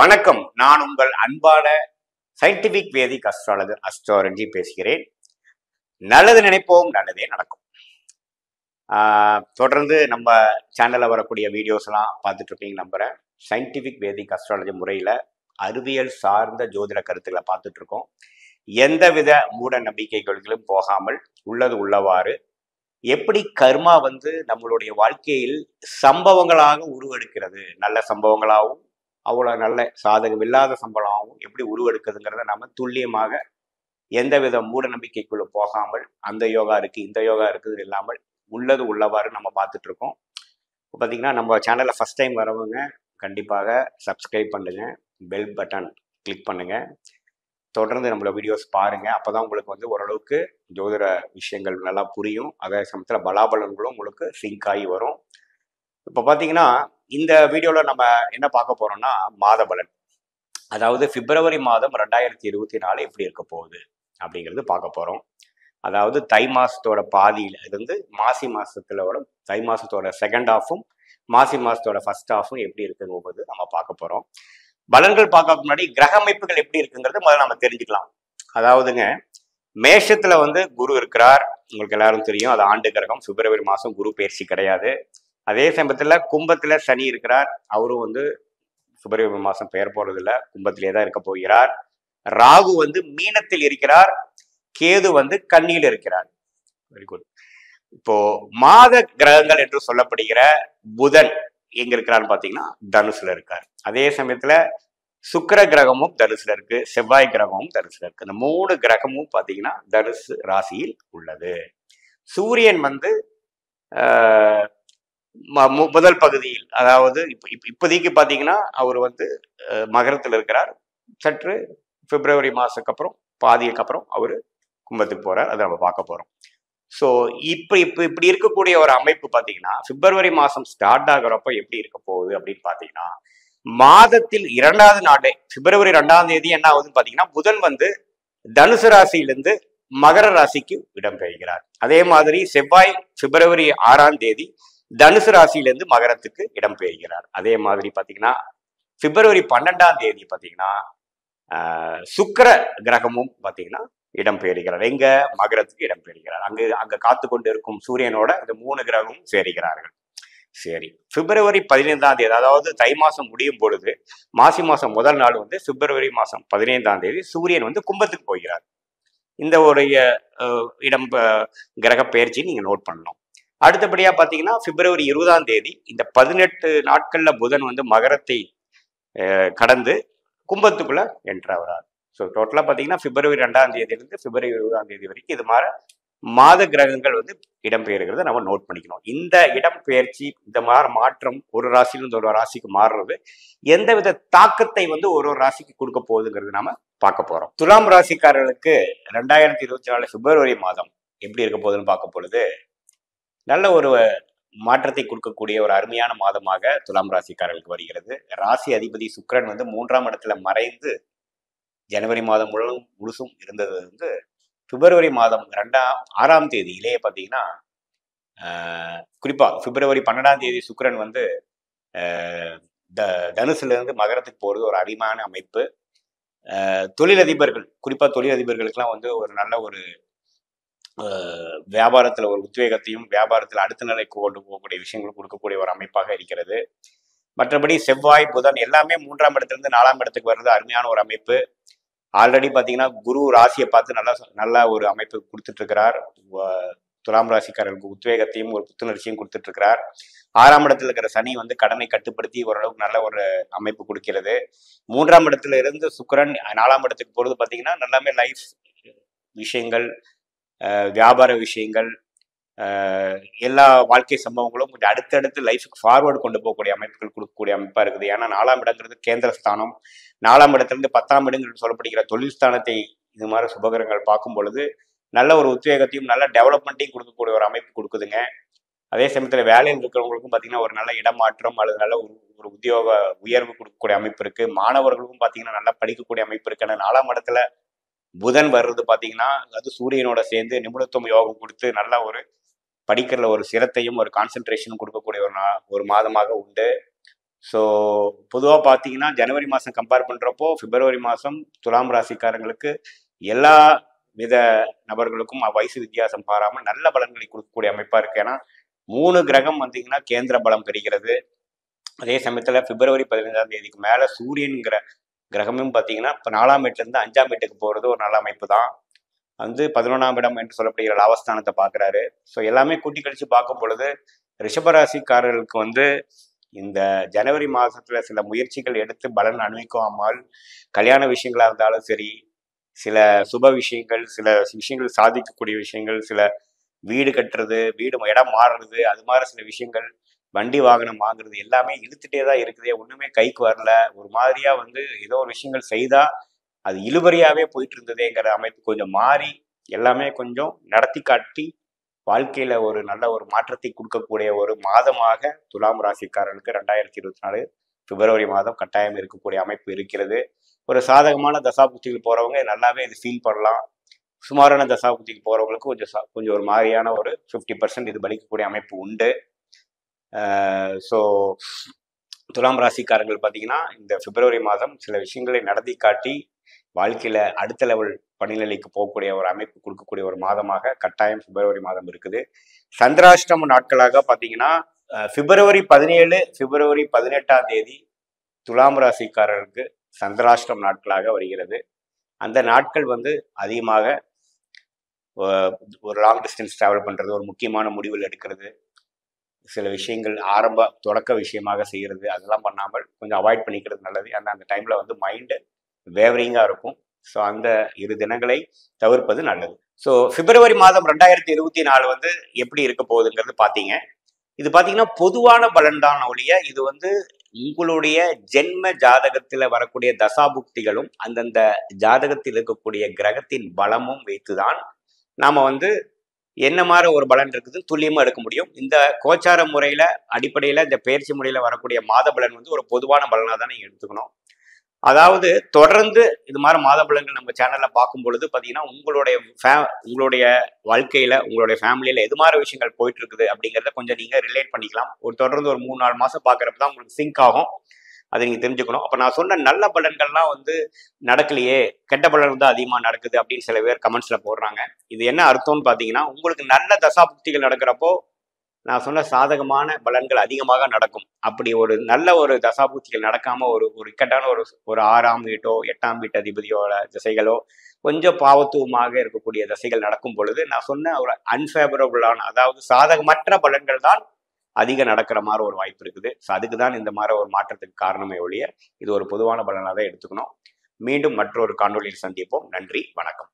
வணக்கம். நான் உங்கள் அன்பான சயின்டிபிக் வேதிக் அஸ்ட்ராலஜர் அஸ்ட்ராலஜி பேசுகிறேன். நல்லது நினைப்போம், நல்லதே நடக்கும். தொடர்ந்து நம்ம சேனல்ல வரக்கூடிய வீடியோஸ் எல்லாம் பார்த்துட்டு இருக்கீங்க நம்புறேன். சயின்டிபிக் வேதிக் அஸ்ட்ராலஜி முறையில அறிவியல் சார்ந்த ஜோதிட கருத்துக்களை பார்த்துட்டு இருக்கோம். எந்தவித மூட நம்பிக்கைகளும் போகாமல் உள்ளது உள்ளவாறு எப்படி கர்மா நம்மளுடைய வாழ்க்கையில் சம்பவங்களாக உருவெடுக்கிறது, நல்ல சம்பவங்களாகவும் அவ்வளோ நல்ல சாதகம் இல்லாத சம்பளமாகவும் எப்படி உருவெடுக்குதுங்கிறத நம்ம துல்லியமாக எந்தவித மூட நம்பிக்கைக்குள்ள போகாமல் அந்த யோகா இருக்கு இந்த யோகா இருக்குது இல்லாமல் உள்ளது உள்ளவாறு நம்ம பார்த்துட்டு இருக்கோம். இப்போ பார்த்தீங்கன்னா நம்ம சேனலில் ஃபர்ஸ்ட் டைம் வரவங்க கண்டிப்பாக சப்ஸ்கிரைப் பண்ணுங்க, பெல் பட்டன் கிளிக் பண்ணுங்க, தொடர்ந்து நம்மளோட வீடியோஸ் பாருங்க. அப்போதான் உங்களுக்கு ஓரளவுக்கு ஜோதிட விஷயங்கள் நல்லா புரியும். அதே சமயத்தில் பலாபலன்களும் உங்களுக்கு சிங்க் ஆகி வரும். இப்போ பார்த்தீங்கன்னா இந்த வீடியோவில் நம்ம என்ன பார்க்க போறோம்னா மாத பலன், அதாவது பிப்ரவரி மாதம் 2024 எப்படி இருக்க போகுது அப்படிங்கிறது பார்க்க போறோம். அதாவது தை மாசத்தோட பாதியில இருந்து மாசி மாசத்துல தை மாசத்தோட செகண்ட் ஹாஃபும் மாசி மாசத்தோட ஃபர்ஸ்ட் ஹாஃபும் எப்படி இருக்குங்கிறது நம்ம பார்க்க போறோம். பலன்கள் பார்க்க முன்னாடி கிரக அமைப்புகள் எப்படி இருக்குங்கிறது முதல்ல நம்ம தெரிஞ்சுக்கலாம். அதாவதுங்க, மேஷத்துல குரு இருக்கிறார், உங்களுக்கு எல்லாரும் தெரியும். அது ஆண்டு கிரகம். பிப்ரவரி மாசம் குரு பயிற்சி கிடையாது. அதே சமயத்துல கும்பத்துல சனி இருக்கிறார். அவரும் பிப்ரவரி மாசம் பெயர் போறது இல்லை, கும்பத்திலே தான் இருக்க போகிறார். ராகு மீனத்தில் இருக்கிறார், கேது கன்னியில் இருக்கிறார். Very good. இப்போ மாத கிரகங்கள் என்று சொல்லப்படுகிற புதன் எங்க இருக்கிறான்னு பாத்தீங்கன்னா தனுசுல இருக்கார். அதே சமயத்துல சுக்கிர கிரகமும் தனுசுல இருக்கு, செவ்வாய் கிரகமும் தனுசுல இருக்கு. இந்த 3 கிரகமும் பாத்தீங்கன்னா தனுசு ராசியில் உள்ளது. சூரியன் முதல் பகுதியில், அதாவது இப்போதைக்கு பாத்தீங்கன்னா அவர் மகரத்தில் இருக்கிறார். சற்று பிப்ரவரி மாசத்துக்கு அப்புறம் பாதிக்கு அப்புறம் அவரு கும்பத்துக்கு போறார். அதை நம்ம பார்க்க போறோம். ஸோ இப்படி இருக்கக்கூடிய ஒரு அமைப்பு பாத்தீங்கன்னா பிப்ரவரி மாசம் ஸ்டார்ட் ஆகிறப்ப எப்படி இருக்க போகுது அப்படின்னு பாத்தீங்கன்னா, மாதத்தில் 2வது நாளே பிப்ரவரி 2ஆம் தேதி என்ன ஆகுதுன்னு பாத்தீங்கன்னா புதன் தனுசு ராசியிலிருந்து மகர ராசிக்கு இடம்பெறுகிறார். அதே மாதிரி செவ்வாய் பிப்ரவரி 6ஆம் தேதி தனுசு ராசியிலிருந்து மகரத்துக்கு இடம்பெறுகிறார். அதே மாதிரி பாத்தீங்கன்னா பிப்ரவரி 12ஆம் தேதி பாத்தீங்கன்னா சுக்கிர கிரகமும் பாத்தீங்கன்னா இடம்பெறுகிறார். எங்க மகரத்துக்கு இடம்பெறுகிறார். அங்க காத்து கொண்டு இருக்கும் சூரியனோட இந்த 3 கிரகமும் சேருகிறார்கள். சரி, பிப்ரவரி 15ஆம் தேதி, அதாவது தை மாசம் முடியும் பொழுது மாசி மாசம் முதல் நாள் பிப்ரவரி மாசம் 15ஆம் தேதி சூரியன் கும்பத்துக்கு போகிறார். இந்த ஒரு இடம் கிரக பெயர்ச்சி நீங்க நோட் பண்ணணும். அடுத்தபடியா பாத்தீங்கன்னா பிப்ரவரி 20ஆம் தேதி இந்த 18 நாட்கள்ல புதன் மகரத்தை கடந்து கும்பத்துக்குள்ள என்ட்ராகிறார். ஸோ டோட்டலா பாத்தீங்கன்னா பிப்ரவரி 2ஆம் தேதியிலிருந்து பிப்ரவரி 20ஆம் தேதி வரைக்கும் இது மாதிரி மாத கிரகங்கள் இடம்பெயர்கிறத நம்ம நோட் பண்ணிக்கணும். இந்த இடம்பெயர்ச்சி, இந்த மாதிரி மாற்றம் ஒரு ராசியிலிருந்து ஒரு ராசிக்கு மாறுறது எந்தவித தாக்கத்தை ஒரு ராசிக்கு கொடுக்க போகுதுங்கிறது நாம பார்க்க போறோம். துலாம் ராசிக்காரர்களுக்கு 2024 பிப்ரவரி மாதம் எப்படி இருக்க போகுதுன்னு பார்க்க பொழுது நல்ல ஒரு மாற்றத்தை கொடுக்கக்கூடிய ஒரு அருமையான மாதமாக துலாம் ராசிக்காரர்களுக்கு வருகிறது. ராசி அதிபதி சுக்கிரன் 3ஆம் இடத்துல மறைந்து ஜனவரி மாதம் முழுசும் இருந்தது பிப்ரவரி மாதம் 6ஆம் தேதியிலேயே பார்த்தீங்கன்னா, குறிப்பா பிப்ரவரி 12ஆம் தேதி சுக்கிரன் தனுசுல இருந்து மகரத்துக்கு போறது ஒரு அருமையான அமைப்பு. தொழிலதிபர்கள், குறிப்பா தொழிலதிபர்களுக்கெல்லாம் ஒரு நல்ல ஒரு வியாபாரத்துல ஒரு உத்வேகத்தையும் வியாபாரத்துல அடுத்த நிலைக்கு கொண்டு போகக்கூடிய விஷயங்களும் கொடுக்கக்கூடிய ஒரு அமைப்பாக இருக்கிறது. மற்றபடி செவ்வாய் புதன் எல்லாமே 3ஆம் இடத்துல இருந்து 4ஆம் இடத்துக்கு வர்றது அருமையான ஒரு அமைப்பு. ஆல்ரெடி பாத்தீங்கன்னா குரு ராசியை பார்த்து நல்ல ஒரு அமைப்பு கொடுத்துட்டு இருக்கிறார். துலாம் ராசிக்காரர்களுக்கு உத்வேகத்தையும் ஒரு புத்துணர்ச்சியும் கொடுத்துட்டு இருக்கிறார். 6ஆம் இடத்துல இருக்கிற சனி கடனை கட்டுப்படுத்தி ஓரளவுக்கு நல்ல ஒரு அமைப்பு கொடுக்கிறது. 3ஆம் இடத்துல இருந்து சுக்கிரன் 4ஆம் இடத்துக்கு போறது பாத்தீங்கன்னா நல்லாமே லைஃப் விஷயங்கள், வியாபார விஷயங்கள், எல்லா வாழ்க்கை சம்பவங்களும் கொஞ்சம் அடுத்தடுத்து லைஃபுக்கு ஃபார்வர்டு கொண்டு போகக்கூடிய அமைப்புகள் கொடுக்கக்கூடிய அமைப்பா இருக்குது. ஏன்னா 4ஆம் இடங்கிறது கேந்திரஸ்தானம். 4ஆம் இடத்திலிருந்து 10ஆம் இடங்கள் சொல்லப்படுகிற தொழில் ஸ்தானத்தை இது மாதிரி சுபகிரகங்கள் பார்க்கும் பொழுது நல்ல ஒரு உத்வேகத்தையும் நல்ல டெவலப்மெண்ட்டையும் கொடுக்கக்கூடிய ஒரு அமைப்பு கொடுக்குதுங்க. அதே சமயத்துல வேலையில் இருக்கிறவங்களுக்கும் பாத்தீங்கன்னா ஒரு நல்ல இடமாற்றம் அல்லது நல்ல ஒரு உத்தியோக உயர்வு கொடுக்கக்கூடிய அமைப்பு இருக்கு. மாணவர்களுக்கும் பாத்தீங்கன்னா நல்லா படிக்கக்கூடிய அமைப்பு இருக்கு. ஏன்னா 4ஆம் இடத்துல புதன் வர்றது பாத்தீங்கன்னா அது சூரியனோட சேர்ந்து நிபுணத்துவம் யோகம் கொடுத்து நல்லா ஒரு படிக்கிறதுல ஒரு சிரத்தையும் ஒரு கான்சென்ட்ரேஷனும் கொடுக்கக்கூடிய ஒரு மாதமாக உண்டு. ஸோ பொதுவாக பார்த்தீங்கன்னா ஜனவரி மாதம் கம்பேர் பண்ணுறப்போ பிப்ரவரி மாதம் துலாம் ராசிக்காரங்களுக்கு எல்லா வித நபர்களுக்கும் வயசு வித்தியாசம் பாராமல் நல்ல பலன்களை கொடுக்கக்கூடிய அமைப்பாக இருக்கு. ஏன்னா 3 கிரகம் வந்தீங்கன்னா கேந்திர பலம் பெறுகிறது. அதே சமயத்தில் பிப்ரவரி 15ஆம் தேதிக்கு மேலே சூரியன்கிற கிரகமும் பார்த்தீங்கன்னா இப்போ 4ஆம் வீட்டிலேருந்து 5ஆம் வீட்டுக்கு போகிறது ஒரு நல்ல அமைப்பு தான். வந்து 11ஆம் இடம் என்று சொல்லப்படுகிற லாபஸ்தானத்தை பார்க்குறாரு. ஸோ எல்லாமே கூட்டி கழிச்சு பார்க்கும் பொழுது ரிஷபராசிக்காரர்களுக்கு வந்து இந்த ஜனவரி மாதத்துல சில முயற்சிகள் எடுத்து பலன் அனுபவிக்காமல் கல்யாண விஷயங்களா இருந்தாலும் சரி, சில சுப விஷயங்கள், சில விஷயங்கள் சாதிக்கக்கூடிய விஷயங்கள், சில வீடு கட்டுறது, வீடு இடம் மாறுறது, அது மாதிரி சில விஷயங்கள், வண்டி வாகனம் வாங்குறது எல்லாமே இழுத்துட்டே தான் இருக்குதே, ஒண்ணுமே கைக்கு வரல. ஒரு மாதிரியா வந்து ஏதோ ஒரு விஷயங்கள் செய்தா அது இழுபறியாவே போயிட்டு இருந்ததேங்கிற அமைப்பு கொஞ்சம் மாறி எல்லாமே கொஞ்சம் நடத்தி காட்டி வாழ்க்கையில ஒரு நல்ல ஒரு மாற்றத்தை கொடுக்கக்கூடிய ஒரு மாதமாக துலாம் ராசிக்காரர்களுக்கு 2024 பிப்ரவரி மாதம் கட்டாயம் இருக்கக்கூடிய அமைப்பு இருக்கிறது. ஒரு சாதகமான தசாபுத்திகள் போறவங்க நல்லாவே இது ஃபீல் பண்ணலாம். சுமாரான தசாபுத்திக்கு போறவங்களுக்கு கொஞ்சம் ஒரு மாதிரியான ஒரு 50% இது பலிக்கக்கூடிய அமைப்பு உண்டு. ஸோ துலாம் ராசிக்காரர்கள் பார்த்தீங்கன்னா இந்த பிப்ரவரி மாதம் சில விஷயங்களை நடத்தி காட்டி வாழ்க்கையில அடுத்த லெவல் படிநிலைக்கு போகக்கூடிய ஒரு அமைப்பு கொடுக்கக்கூடிய ஒரு மாதமாக கட்டாயம் பிப்ரவரி மாதம் இருக்குது. சந்திராஷ்டம நாட்களாக பார்த்தீங்கன்னா பிப்ரவரி 17, பிப்ரவரி 18ஆம் தேதி துலாம் ராசிக்காரர்களுக்கு சந்திராஷ்டம் நாட்களாக வருகிறது. அந்த நாட்கள் வந்து அதிகமாக ஒரு லாங் டிஸ்டன்ஸ் டிராவல் பண்றது, ஒரு முக்கியமான முடிவுகள் எடுக்கிறது, சில விஷயங்கள் தொடக்க விஷயமாக செய்கிறது, அதெல்லாம் பண்ணாமல் கொஞ்சம் அவாய்ட் பண்ணிக்கிறது நல்லது. அந்த டைம்ல வந்து மைண்டு வேவரிங்கா இருக்கும். ஸோ அந்த 2 தினங்களை தவிர்ப்பது நல்லது. ஸோ பிப்ரவரி மாதம் 2024 வந்து எப்படி இருக்க போகுதுங்கிறது பார்த்தீங்க. இது பார்த்தீங்கன்னா பொதுவான பலன் தான் ஒழிய இது வந்து உங்களுடைய ஜென்ம ஜாதகத்துல வரக்கூடிய தசாபுக்திகளும் அந்தந்த ஜாதகத்தில் இருக்கக்கூடிய கிரகத்தின் பலமும் வைத்துதான் நாம வந்து என்ன மாதிரி ஒரு பலன் இருக்குது துல்லியமா எடுக்க முடியும். இந்த கோச்சார முறையில அடிப்படையில இந்த பயிற்சி முறையில வரக்கூடிய மாத பலன் வந்து ஒரு பொதுவான பலனா தான் நீங்க எடுத்துக்கணும். அதாவது தொடர்ந்து இது மாதிரி மாத பலன்கள் நம்ம சேனல்ல பார்க்கும் பொழுது பார்த்தீங்கன்னா உங்களுடைய வாழ்க்கையில உங்களுடைய ஃபேமிலியில எது மாதிரி விஷயங்கள் போயிட்டு இருக்குது அப்படிங்கிறத கொஞ்சம் நீங்க ரிலேட் பண்ணிக்கலாம். தொடர்ந்து ஒரு 3-4 மாசம் பார்க்கறப்ப தான் உங்களுக்கு சிங்க் ஆகும். அதை நீங்க தெரிஞ்சுக்கணும். அப்ப நான் சொன்ன நல்ல பலன்கள்லாம் வந்து நடக்கலையே, கெட்ட பலன் தான் அதிகமா நடக்குது அப்படின்னு சில பேர் கமெண்ட்ஸ்ல போடுறாங்க. இது என்ன அர்த்தம்னு பாத்தீங்கன்னா உங்களுக்கு நல்ல தசாபுக்திகள் நடக்கிறப்போ நான் சொன்ன சாதகமான பலன்கள் அதிகமாக நடக்கும். அப்படி ஒரு நல்ல ஒரு தசாபுக்திகள் நடக்காம ஒரு இக்கட்டான ஒரு 6ஆம் வீட்டோ 8ஆம் வீட்டு அதிபதியோட திசைகளோ கொஞ்சம் பாவத்துவமாக இருக்கக்கூடிய திசைகள் நடக்கும் பொழுது நான் சொன்ன ஒரு அன்ஃபேவரபுளான அதாவது சாதகமற்ற பலன்கள் தான் அதிகம் நடக்கிற மாதிரி ஒரு வாய்ப்பு இருக்குது. ஸோ அதுக்கு தான் இந்த மாதிரி ஒரு மாற்றத்துக்கு காரணமே ஒழிய இது ஒரு பொதுவான பலனாக தான் எடுத்துக்கணும். மீண்டும் மற்றொரு காணொலியில் சந்திப்போம். நன்றி, வணக்கம்.